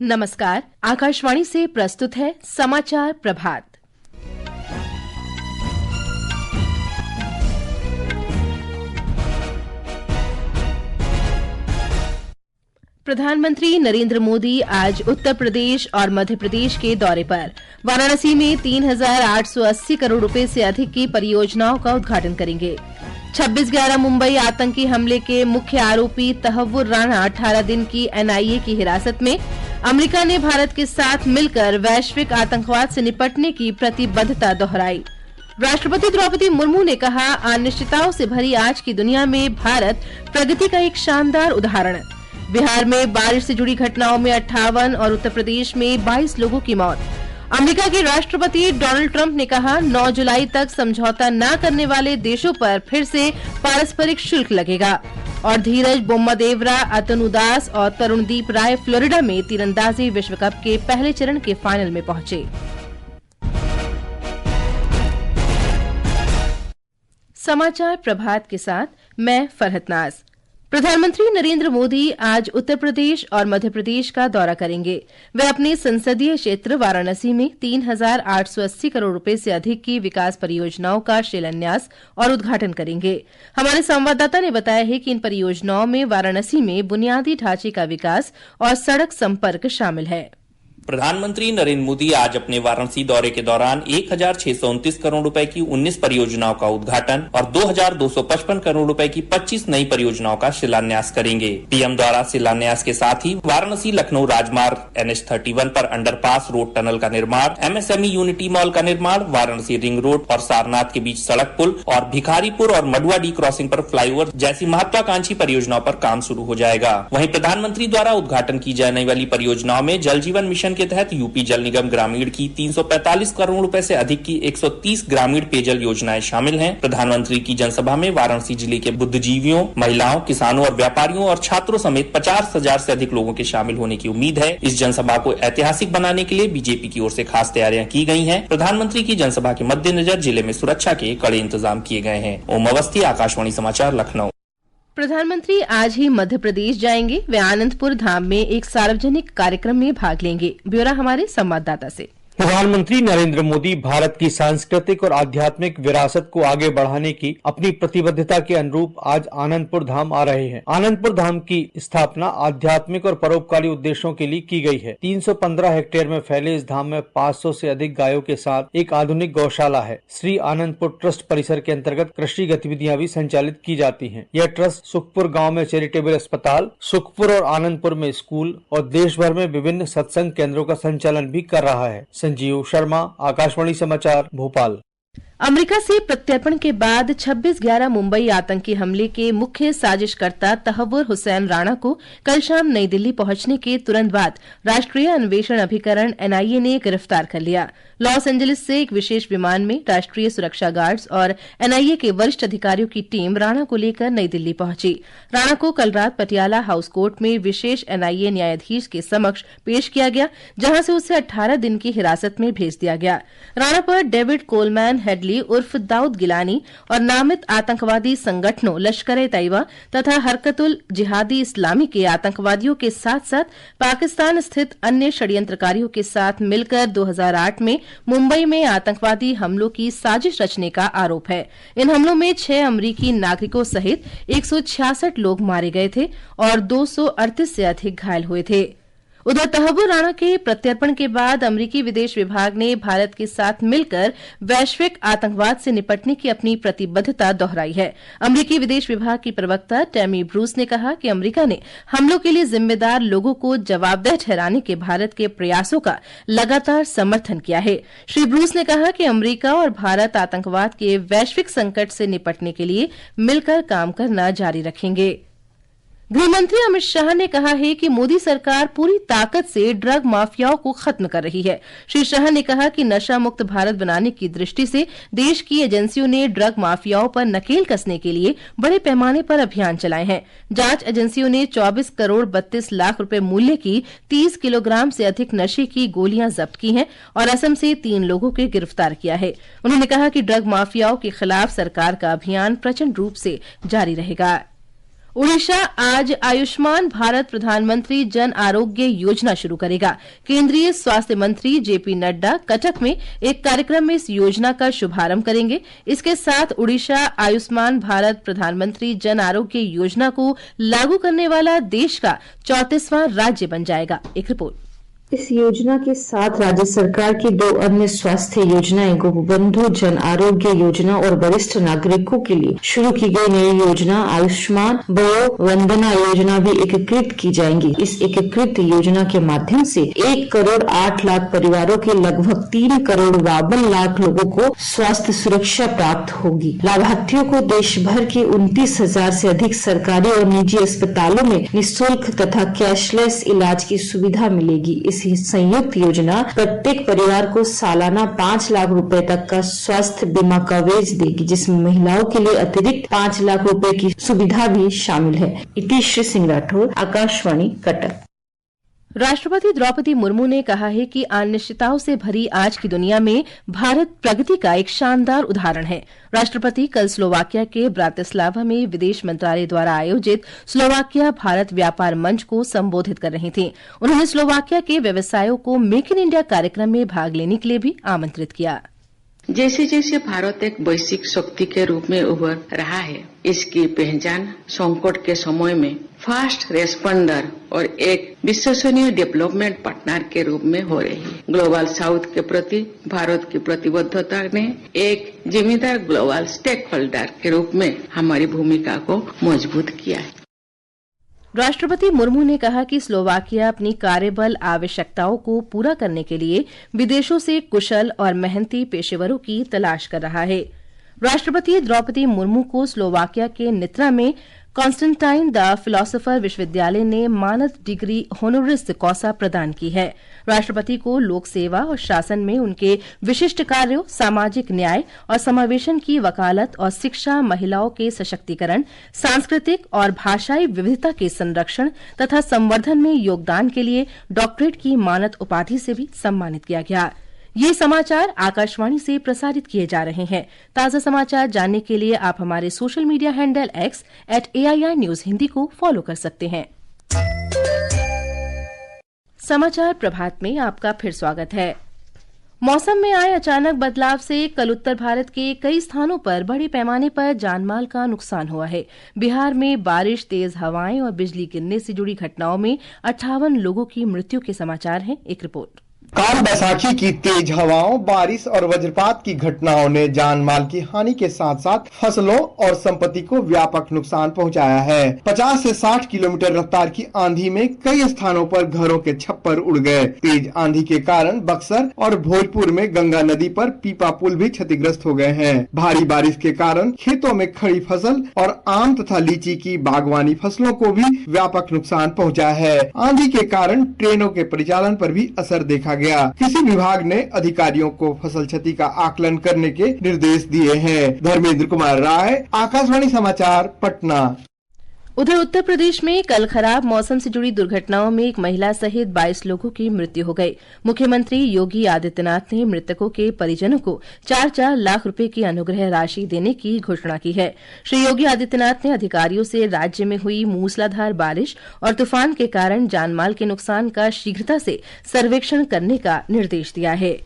नमस्कार, आकाशवाणी से प्रस्तुत है समाचार प्रभात। प्रधानमंत्री नरेंद्र मोदी आज उत्तर प्रदेश और मध्य प्रदेश के दौरे पर वाराणसी में 3,880 करोड़ रुपए से अधिक की परियोजनाओं का उद्घाटन करेंगे। 26/11 मुंबई आतंकी हमले के मुख्य आरोपी तहव्वुर राणा 18 दिन की एनआईए की हिरासत में। अमेरिका ने भारत के साथ मिलकर वैश्विक आतंकवाद से निपटने की प्रतिबद्धता दोहराई। राष्ट्रपति द्रौपदी मुर्मू ने कहा, अनिश्चितताओं से भरी आज की दुनिया में भारत प्रगति का एक शानदार उदाहरण। बिहार में बारिश से जुड़ी घटनाओं में 58 और उत्तर प्रदेश में 22 लोगों की मौत। अमेरिका के राष्ट्रपति डोनाल्ड ट्रंप ने कहा, 9 जुलाई तक समझौता न करने वाले देशों पर फिर से पारस्परिक शुल्क लगेगा। और धीरज बोम्मदेवरा, अतनु दास और तरुणदीप राय फ्लोरिडा में तीरंदाजी विश्व कप के पहले चरण के फाइनल में पहुंचे। समाचार प्रभात के साथ मैं फरहत नाज। प्रधानमंत्री नरेंद्र मोदी आज उत्तर प्रदेश और मध्य प्रदेश का दौरा करेंगे। वे अपने संसदीय क्षेत्र वाराणसी में 3,880 करोड़ रुपए से अधिक की विकास परियोजनाओं का शिलान्यास और उद्घाटन करेंगे। हमारे संवाददाता ने बताया है कि इन परियोजनाओं में वाराणसी में बुनियादी ढांचे का विकास और सड़क संपर्क शामिल है। प्रधानमंत्री नरेंद्र मोदी आज अपने वाराणसी दौरे के दौरान 1,629 करोड़ रुपए की 19 परियोजनाओं का उद्घाटन और 2,255 करोड़ रुपए की 25 नई परियोजनाओं का शिलान्यास करेंगे। पीएम द्वारा शिलान्यास के साथ ही वाराणसी लखनऊ राजमार्ग NH31 पर अंडरपास रोड टनल का निर्माण, MSME यूनिटी मॉल का निर्माण, वाराणसी रिंग रोड और सारनाथ के बीच सड़क पुल और भिखारीपुर और मडुआ डी क्रॉसिंग पर फ्लाईओवर जैसी महत्वाकांक्षी परियोजनाओं पर काम शुरू हो जाएगा। वहीं प्रधानमंत्री द्वारा उद्घाटन की जाने वाली परियोजनाओं में जल जीवन मिशन के तहत यूपी जल निगम ग्रामीण की 345 करोड़ रुपए से अधिक की 130 ग्रामीण पेयजल योजनाएं शामिल हैं। प्रधानमंत्री की जनसभा में वाराणसी जिले के बुद्धिजीवियों, महिलाओं, किसानों और व्यापारियों और छात्रों समेत 50,000 से अधिक लोगों के शामिल होने की उम्मीद है। इस जनसभा को ऐतिहासिक बनाने के लिए बीजेपी की ओर से खास तैयारियां की गई हैं। प्रधानमंत्री की जनसभा के मद्देनजर जिले में सुरक्षा के कड़े इंतजाम किए गए हैं। ओम अवस्थी, आकाशवाणी समाचार, लखनऊ। प्रधानमंत्री आज ही मध्य प्रदेश जाएंगे। वे आनंदपुर धाम में एक सार्वजनिक कार्यक्रम में भाग लेंगे। ब्यौरा हमारे संवाददाता से। प्रधानमंत्री नरेंद्र मोदी भारत की सांस्कृतिक और आध्यात्मिक विरासत को आगे बढ़ाने की अपनी प्रतिबद्धता के अनुरूप आज आनंदपुर धाम आ रहे हैं। आनंदपुर धाम की स्थापना आध्यात्मिक और परोपकारी उद्देश्यों के लिए की गई है। 315 हेक्टेयर में फैले इस धाम में 500 से अधिक गायों के साथ एक आधुनिक गौशाला है। श्री आनंदपुर ट्रस्ट परिसर के अंतर्गत कृषि गतिविधियां भी संचालित की जाती हैं। यह ट्रस्ट सुखपुर गाँव में चैरिटेबल अस्पताल, सुखपुर और आनंदपुर में स्कूल और देश भर में विभिन्न सत्संग केंद्रों का संचालन भी कर रहा है। संजीव शर्मा, आकाशवाणी समाचार, भोपाल। अमेरिका से प्रत्यर्पण के बाद 26/11 मुंबई आतंकी हमले के मुख्य साजिशकर्ता तहव्वुर हुसैन राणा को कल शाम नई दिल्ली पहुंचने के तुरंत बाद राष्ट्रीय अन्वेषण अभिकरण NIA ने गिरफ्तार कर लिया। लॉस एंजलिस से एक विशेष विमान में राष्ट्रीय सुरक्षा गार्ड्स और NIA के वरिष्ठ अधिकारियों की टीम राणा को लेकर नई दिल्ली पहुंची। राणा को कल रात पटियाला हाउस कोर्ट में विशेष NIA न्यायाधीश के समक्ष पेश किया गया, जहां से उसे 18 दिन की हिरासत में भेज दिया गया। राणा पर डेविड कोलमैन हेडली उर्फ दाऊद गिलानी और नामित आतंकवादी संगठनों लश्कर-ए-तैयबा तथा हरकतुल जिहादी इस्लामी के आतंकवादियों के साथ साथ पाकिस्तान स्थित अन्य षड्यंत्रकारियों के साथ मिलकर 2008 में मुंबई में आतंकवादी हमलों की साजिश रचने का आरोप है। इन हमलों में 6 अमरीकी नागरिकों सहित 166 लोग मारे गए थे और 238 से अधिक घायल हुए थे। उधर तहव्वुर राणा के प्रत्यर्पण के बाद अमेरिकी विदेश विभाग ने भारत के साथ मिलकर वैश्विक आतंकवाद से निपटने की अपनी प्रतिबद्धता दोहराई है। अमेरिकी विदेश विभाग की प्रवक्ता टैमी ब्रूस ने कहा कि अमेरिका ने हमलों के लिए जिम्मेदार लोगों को जवाबदेह ठहराने के भारत के प्रयासों का लगातार समर्थन किया है। श्री ब्रूस ने कहा कि अमेरिका और भारत आतंकवाद के वैश्विक संकट से निपटने के लिए मिलकर काम करना जारी रखेंगे। गृहमंत्री अमित शाह ने कहा है कि मोदी सरकार पूरी ताकत से ड्रग माफियाओं को खत्म कर रही है। श्री शाह ने कहा कि नशा मुक्त भारत बनाने की दृष्टि से देश की एजेंसियों ने ड्रग माफियाओं पर नकेल कसने के लिए बड़े पैमाने पर अभियान चलाए हैं। जांच एजेंसियों ने 24 करोड़ 32 लाख रुपए मूल्य की 30 किलोग्राम से अधिक नशे की गोलियां जब्त की हैं और असम से 3 लोगों को गिरफ्तार किया है। उन्होंने कहा कि ड्रग माफियाओं के खिलाफ सरकार का अभियान प्रचंड रूप से जारी रहेगा। ओडिशा आज आयुष्मान भारत प्रधानमंत्री जन आरोग्य योजना शुरू करेगा। केंद्रीय स्वास्थ्य मंत्री जेपी नड्डा कटक में एक कार्यक्रम में इस योजना का शुभारंभ करेंगे। इसके साथ ओडिशा आयुष्मान भारत प्रधानमंत्री जन आरोग्य योजना को लागू करने वाला देश का 34वां राज्य बन जाएगा। एक रिपोर्ट। इस योजना के साथ राज्य सरकार की 2 अन्य स्वास्थ्य योजनाएं गोपबंधु जन आरोग्य योजना और वरिष्ठ नागरिकों के लिए शुरू की गई नई योजना आयुष्मान वयो वंदना योजना भी एकीकृत की जाएंगी। इस एकीकृत योजना के माध्यम से 1 करोड़ 8 लाख परिवारों के लगभग 3 करोड़ 52 लाख लोगों को स्वास्थ्य सुरक्षा प्राप्त होगी। लाभार्थियों को देश भर के 29,000 से अधिक सरकारी और निजी अस्पतालों में निःशुल्क तथा कैशलेस इलाज की सुविधा मिलेगी। इस संयुक्त योजना प्रत्येक परिवार को सालाना 5 लाख रुपए तक का स्वास्थ्य बीमा कवरेज देगी, जिसमें महिलाओं के लिए अतिरिक्त 5 लाख रुपए की सुविधा भी शामिल है। इतिश्री सिंह राठौर, आकाशवाणी, कटक। राष्ट्रपति द्रौपदी मुर्मू ने कहा है कि अनिश्चितताओं से भरी आज की दुनिया में भारत प्रगति का एक शानदार उदाहरण है। राष्ट्रपति कल स्लोवाकिया के ब्रातिस्लावा में विदेश मंत्रालय द्वारा आयोजित स्लोवाकिया भारत व्यापार मंच को संबोधित कर रही थीं। उन्होंने स्लोवाकिया के व्यवसायों को मेक इन इंडिया कार्यक्रम में भाग लेने के लिए भी आमंत्रित किया। जैसे जैसे भारत एक वैश्विक शक्ति के रूप में उभर रहा है, इसकी पहचान संकट के समय में फास्ट रेस्पॉन्डर और एक विश्वसनीय डेवलपमेंट पार्टनर के रूप में हो रही है। ग्लोबल साउथ के प्रति भारत की प्रतिबद्धता ने एक जिम्मेदार ग्लोबल स्टेक होल्डर के रूप में हमारी भूमिका को मजबूत किया है। राष्ट्रपति मुर्मू ने कहा कि स्लोवाकिया अपनी कार्यबल आवश्यकताओं को पूरा करने के लिए विदेशों से कुशल और मेहनती पेशेवरों की तलाश कर रहा है। राष्ट्रपति द्रौपदी मुर्मू को स्लोवाकिया के नित्रा में कॉन्स्टेंटाइन द फिलोसोफर विश्वविद्यालय ने मानद डिग्री होनोरिस कॉसा प्रदान की है। राष्ट्रपति को लोक सेवा और शासन में उनके विशिष्ट कार्यों, सामाजिक न्याय और समावेशन की वकालत और शिक्षा, महिलाओं के सशक्तिकरण, सांस्कृतिक और भाषाई विविधता के संरक्षण तथा संवर्धन में योगदान के लिए डॉक्टरेट की मानद उपाधि से भी सम्मानित किया गया। ये समाचार आकाशवाणी से प्रसारित किए जा रहे हैं। ताजा समाचार जानने के लिए आप हमारे social media handle X @AIR News Hindi को फॉलो कर सकते हैं। समाचार प्रभात में आपका फिर स्वागत है। मौसम में आए अचानक बदलाव से कल उत्तर भारत के कई स्थानों पर बड़े पैमाने पर जानमाल का नुकसान हुआ है। बिहार में बारिश, तेज हवाएं और बिजली गिरने से जुड़ी घटनाओं में 58 लोगों की मृत्यु के समाचार हैं। एक रिपोर्ट। काल बैसाखी की तेज हवाओं, बारिश और वज्रपात की घटनाओं ने जान माल की हानि के साथ साथ फसलों और संपत्ति को व्यापक नुकसान पहुंचाया है। 50 से 60 किलोमीटर रफ्तार की आंधी में कई स्थानों पर घरों के छप्पर उड़ गए। तेज आंधी के कारण बक्सर और भोजपुर में गंगा नदी पर पीपा पुल भी क्षतिग्रस्त हो गए हैं। भारी बारिश के कारण खेतों में खड़ी फसल और आम तथा लीची की बागवानी फसलों को भी व्यापक नुकसान पहुँचा है। आंधी के कारण ट्रेनों के परिचालन पर भी असर देखा गया। कृषि विभाग ने अधिकारियों को फसल क्षति का आकलन करने के निर्देश दिए हैं। धर्मेंद्र कुमार राय, आकाशवाणी समाचार, पटना। उधर उत्तर प्रदेश में कल खराब मौसम से जुड़ी दुर्घटनाओं में एक महिला सहित 22 लोगों की मृत्यु हो गई। मुख्यमंत्री योगी आदित्यनाथ ने मृतकों के परिजनों को 4-4 लाख रुपए की अनुग्रह राशि देने की घोषणा की है। श्री योगी आदित्यनाथ ने अधिकारियों से राज्य में हुई मूसलाधार बारिश और तूफान के कारण जानमाल के नुकसान का शीघ्रता से सर्वेक्षण करने का निर्देश दिया है।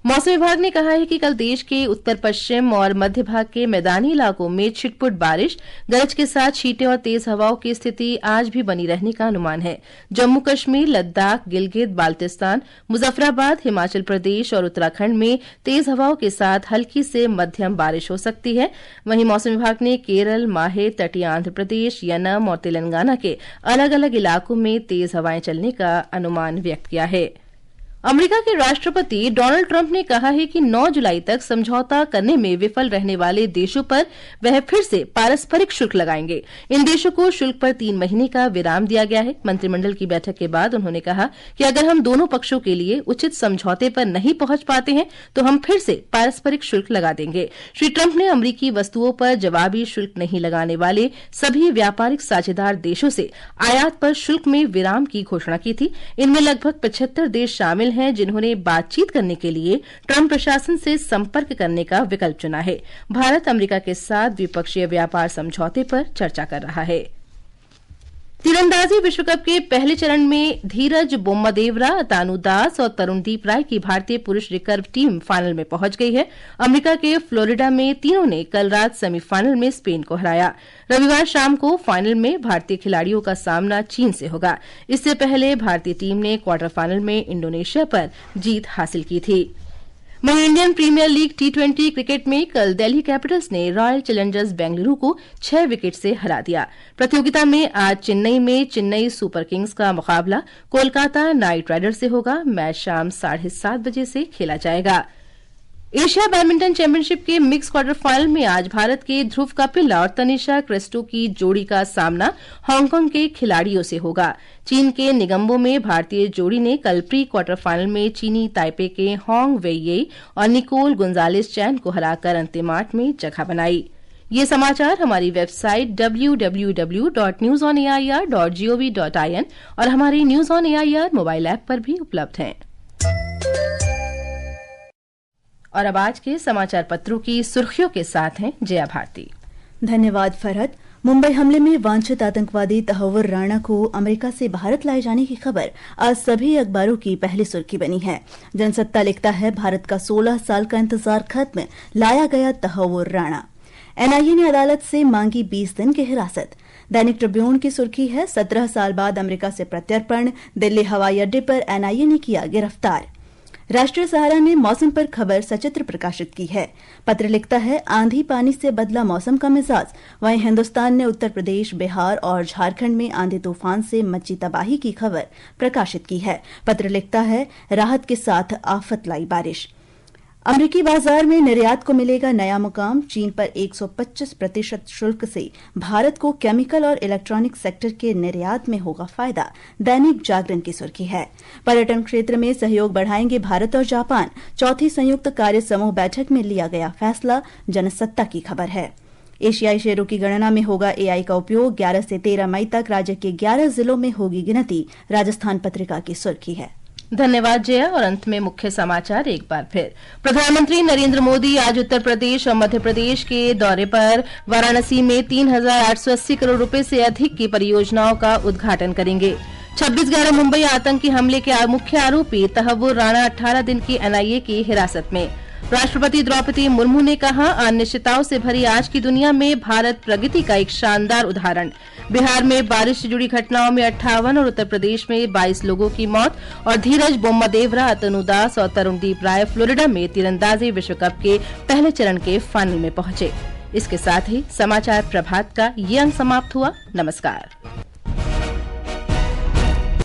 मौसम विभाग ने कहा है कि कल देश के उत्तर पश्चिम और मध्य भाग के मैदानी इलाकों में छिटपुट बारिश, गरज के साथ छींटे और तेज हवाओं की स्थिति आज भी बनी रहने का अनुमान है। जम्मू कश्मीर, लद्दाख, गिलगित बाल्टिस्तान, मुजफ्फराबाद, हिमाचल प्रदेश और उत्तराखंड में तेज हवाओं के साथ हल्की से मध्यम बारिश हो सकती है। वहीं मौसम विभाग ने केरल, माहे, तटीय आंध्र प्रदेश, यनम और तेलंगाना के अलग अलग इलाकों में तेज हवाएं चलने का अनुमान व्यक्त किया है। अमेरिका के राष्ट्रपति डोनाल्ड ट्रंप ने कहा है कि 9 जुलाई तक समझौता करने में विफल रहने वाले देशों पर वह फिर से पारस्परिक शुल्क लगाएंगे। इन देशों को शुल्क पर 3 महीने का विराम दिया गया है। मंत्रिमंडल की बैठक के बाद उन्होंने कहा कि अगर हम दोनों पक्षों के लिए उचित समझौते पर नहीं पहुंच पाते हैं तो हम फिर से पारस्परिक शुल्क लगा देंगे। श्री ट्रंप ने अमरीकी वस्तुओं पर जवाबी शुल्क नहीं लगाने वाले सभी व्यापारिक साझेदार देशों से आयात पर शुल्क में विराम की घोषणा की थी। इनमें लगभग 75 देश शामिल हैं जिन्होंने बातचीत करने के लिए ट्रंप प्रशासन से संपर्क करने का विकल्प चुना है। भारत अमेरिका के साथ द्विपक्षीय व्यापार समझौते पर चर्चा कर रहा है। तीरंदाजी विश्व कप के पहले चरण में धीरज बोम्मदेवरा, तानु दास और तरुणदीप राय की भारतीय पुरुष रिकर्व टीम फाइनल में पहुंच गई है। अमेरिका के फ्लोरिडा में तीनों ने कल रात सेमीफाइनल में स्पेन को हराया। रविवार शाम को फाइनल में भारतीय खिलाड़ियों का सामना चीन से होगा। इससे पहले भारतीय टीम ने क्वार्टर फाइनल में इंडोनेशिया पर जीत हासिल की थी। वहीं Indian premiere league T20 cricket में कल दिल्ली कैपिटल्स ने रॉयल चैलेंजर्स बेंगलुरु को 6 विकेट से हरा दिया। प्रतियोगिता में आज चेन्नई में चेन्नई सुपर किंग्स का मुकाबला कोलकाता नाइट राइडर्स से होगा। मैच शाम 7:30 बजे से खेला जाएगा। एशिया बैडमिंटन चैंपियनशिप के मिक्स क्वार्टर फाइनल में आज भारत के ध्रुव कपिला और तनिषा क्रेस्टो की जोड़ी का सामना हांगकांग के खिलाड़ियों से होगा। चीन के निगम्बो में भारतीय जोड़ी ने कल प्री क्वार्टर फाइनल में चीनी ताइपे के होंग वेइये और निकोल गुंजालेस चैन को हराकर अंतिम 8 में जगह बनाई। ये समाचार हमारी वेबसाइट www.newsonair.gov.in और हमारी news on AIR mobile app पर भी उपलब्ध हैं। और अब आज के समाचार पत्रों की सुर्खियों के साथ हैं जया भारती। धन्यवाद फरहत। मुंबई हमले में वांछित आतंकवादी तहव्वुर राणा को अमेरिका से भारत लाए जाने की खबर आज सभी अखबारों की पहली सुर्खी बनी है। जनसत्ता लिखता है, भारत का 16 साल का इंतजार खत्म, लाया गया तहव्वुर राणा। एनआईए ने अदालत से मांगी 20 दिन की हिरासत। दैनिक ट्रिब्यून की सुर्खी है, 17 साल बाद अमेरिका से प्रत्यर्पण, दिल्ली हवाई अड्डे पर एनआईए ने किया गिरफ्तार। राष्ट्रीय सहारा ने मौसम पर खबर सचित्र प्रकाशित की है। पत्र लिखता है, आंधी पानी से बदला मौसम का मिजाज। वहीं हिंदुस्तान ने उत्तर प्रदेश, बिहार और झारखंड में आंधी तूफान से मची तबाही की खबर प्रकाशित की है। पत्र लिखता है, राहत के साथ आफत लाई बारिश। अमेरिकी बाजार में निर्यात को मिलेगा नया मुकाम। चीन पर 125% शुल्क से भारत को केमिकल और इलेक्ट्रॉनिक सेक्टर के निर्यात में होगा फायदा। दैनिक जागरण की सुर्खी है, पर्यटन क्षेत्र में सहयोग बढ़ाएंगे भारत और जापान। चौथी संयुक्त कार्य समूह बैठक में लिया गया फैसला। जनसत्ता की खबर है, एशियाई शेरों की गणना में होगा एआई का उपयोग। 11 से 13 मई तक राज्य के 11 जिलों में होगी गिनती। राजस्थान पत्रिका की सुर्खी है। धन्यवाद जया। और अंत में मुख्य समाचार एक बार फिर। प्रधानमंत्री नरेंद्र मोदी आज उत्तर प्रदेश और मध्य प्रदेश के दौरे पर वाराणसी में 3,880 करोड़ रुपए से अधिक की परियोजनाओं का उद्घाटन करेंगे। 26/11 मुंबई आतंकी हमले के मुख्य आरोपी तहव्वुर राणा 18 दिन की एनआईए की हिरासत में। राष्ट्रपति द्रौपदी मुर्मू ने कहा, अनिश्चितताओं से भरी आज की दुनिया में भारत प्रगति का एक शानदार उदाहरण। बिहार में बारिश से जुड़ी घटनाओं में 58 और उत्तर प्रदेश में 22 लोगों की मौत। और धीरज बोम्मदेवरा, तनु दास और तरुणदीप राय फ्लोरिडा में तीरंदाजी विश्व कप के पहले चरण के फाइनल में पहुंचे। इसके साथ ही समाचार प्रभात का ये अंक समाप्त हुआ। नमस्कार।